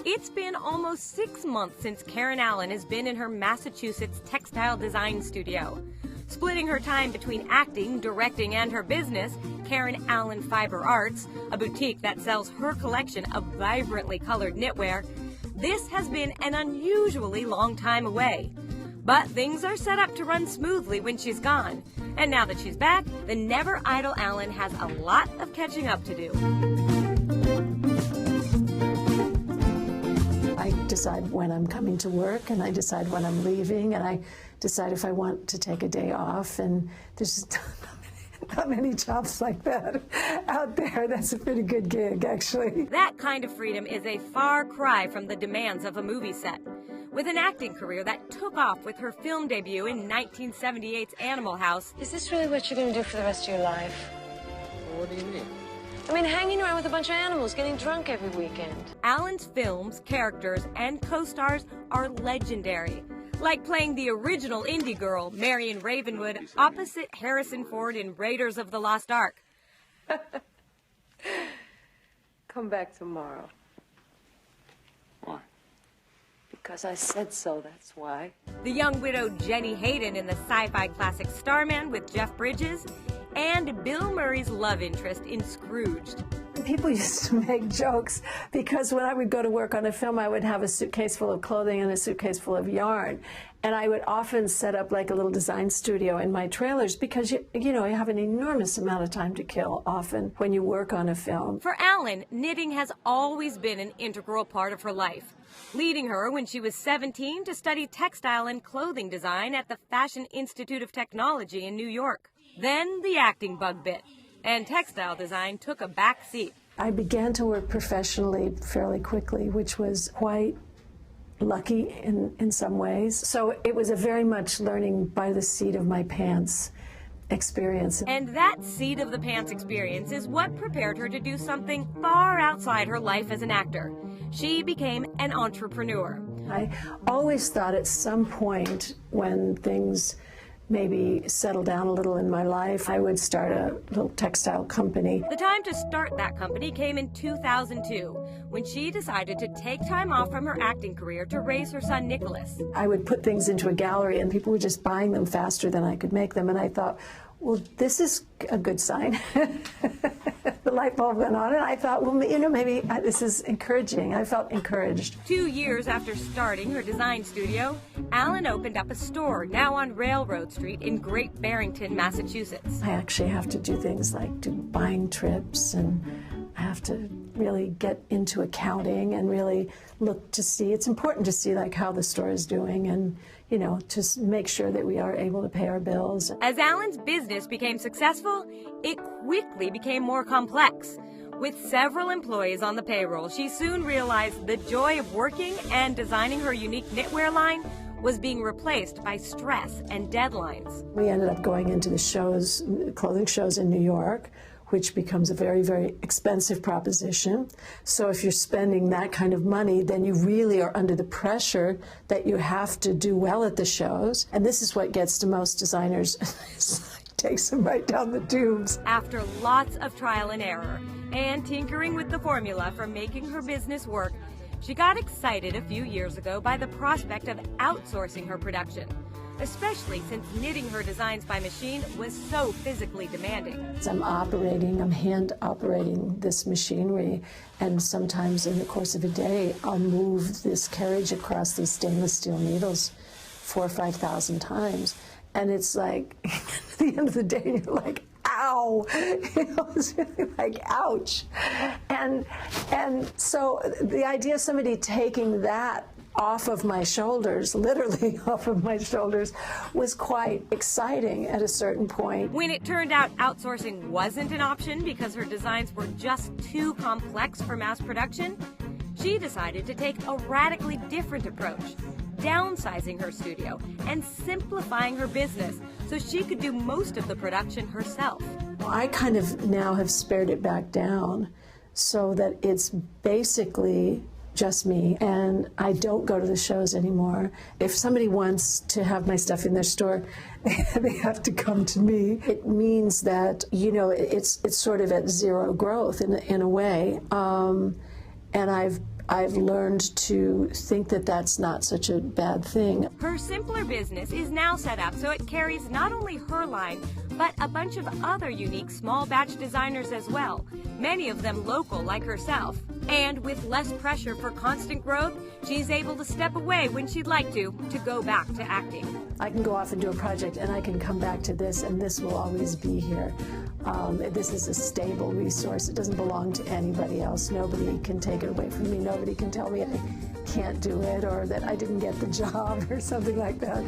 It's been almost 6 months since Karen Allen has been in her Massachusetts textile design studio. Splitting her time between acting, directing, and her business, Karen Allen Fiber Arts, a boutique that sells her collection of vibrantly colored knitwear, this has been an unusually long time away. But things are set up to run smoothly when she's gone. And now that she's back, the never idle Allen has a lot of catching up to do. I decide when I'm coming to work, and I decide when I'm leaving, and I decide if I want to take a day off, and there's just not many jobs like that out there. That's a pretty good gig, actually. That kind of freedom is a far cry from the demands of a movie set. With an acting career that took off with her film debut in 1978's Animal House. Is this really what you're going to do for the rest of your life? What do you mean? I mean, hanging around with a bunch of animals, getting drunk every weekend. Allen's films, characters, and co-stars are legendary. Like playing the original indie girl, Marion Ravenwood, opposite Harrison Ford in Raiders of the Lost Ark. Come back tomorrow. Why? Because I said so, that's why. The young widow Jenny Hayden in the sci-fi classic Starman with Jeff Bridges, and Bill Murray's love interest in Scrooged. People used to make jokes because when I would go to work on a film, I would have a suitcase full of clothing and a suitcase full of yarn. And I would often set up like a little design studio in my trailers because, you know, you have an enormous amount of time to kill often when you work on a film. For Allen, knitting has always been an integral part of her life, leading her when she was 17 to study textile and clothing design at the Fashion Institute of Technology in New York. Then the acting bug bit, and textile design took a back seat. I began to work professionally fairly quickly, which was quite lucky in some ways. So it was a very much learning by the seat of my pants experience. And that seat of the pants experience is what prepared her to do something far outside her life as an actor. She became an entrepreneur. I always thought at some point when things maybe settle down a little in my life, I would start a little textile company. The time to start that company came in 2002, when she decided to take time off from her acting career to raise her son Nicholas. I would put things into a gallery and people were just buying them faster than I could make them, and I thought, well, this is a good sign. The light bulb went on, and I thought, well, you know, maybe this is encouraging. I felt encouraged. 2 years after starting her design studio, Allen opened up a store now on Railroad Street in Great Barrington, Massachusetts. I actually have to do things like do buying trips, and I have to really get into accounting and really look to see. It's important to see like how the store is doing and, you know, to make sure that we are able to pay our bills. As Allen's business became successful, it quickly became more complex. With several employees on the payroll, she soon realized the joy of working and designing her unique knitwear line was being replaced by stress and deadlines. We ended up going into the shows, clothing shows in New York, which becomes a very, very expensive proposition. So if you're spending that kind of money, then you really are under the pressure that you have to do well at the shows. And this is what gets to most designers. Takes them right down the tubes. After lots of trial and error and tinkering with the formula for making her business work, she got excited a few years ago by the prospect of outsourcing her production, especially since knitting her designs by machine was so physically demanding. I'm hand operating this machinery, and sometimes in the course of a day, I'll move this carriage across these stainless steel needles 4,000 or 5,000 times. And it's like, at the end of the day, you're like, ow, you know, it's really like, ouch. And so the idea of somebody taking that off of my shoulders, literally off of my shoulders, was quite exciting at a certain point. When it turned out outsourcing wasn't an option because her designs were just too complex for mass production, she decided to take a radically different approach, downsizing her studio and simplifying her business so she could do most of the production herself. I kind of now have spared it back down so that it's basically just me, and I don't go to the shows anymore. If somebody wants to have my stuff in their store, they have to come to me. It means that, you know, it's sort of at zero growth in a way. And I've learned to think that that's not such a bad thing. Her simpler business is now set up so it carries not only her line, but a bunch of other unique small batch designers as well, many of them local like herself. And with less pressure for constant growth, she's able to step away when she'd like to go back to acting. I can go off and do a project and I can come back to this, and this will always be here. This is a stable resource. It doesn't belong to anybody else. Nobody can take it away from me. Nobody can tell me I can't do it or that I didn't get the job or something like that.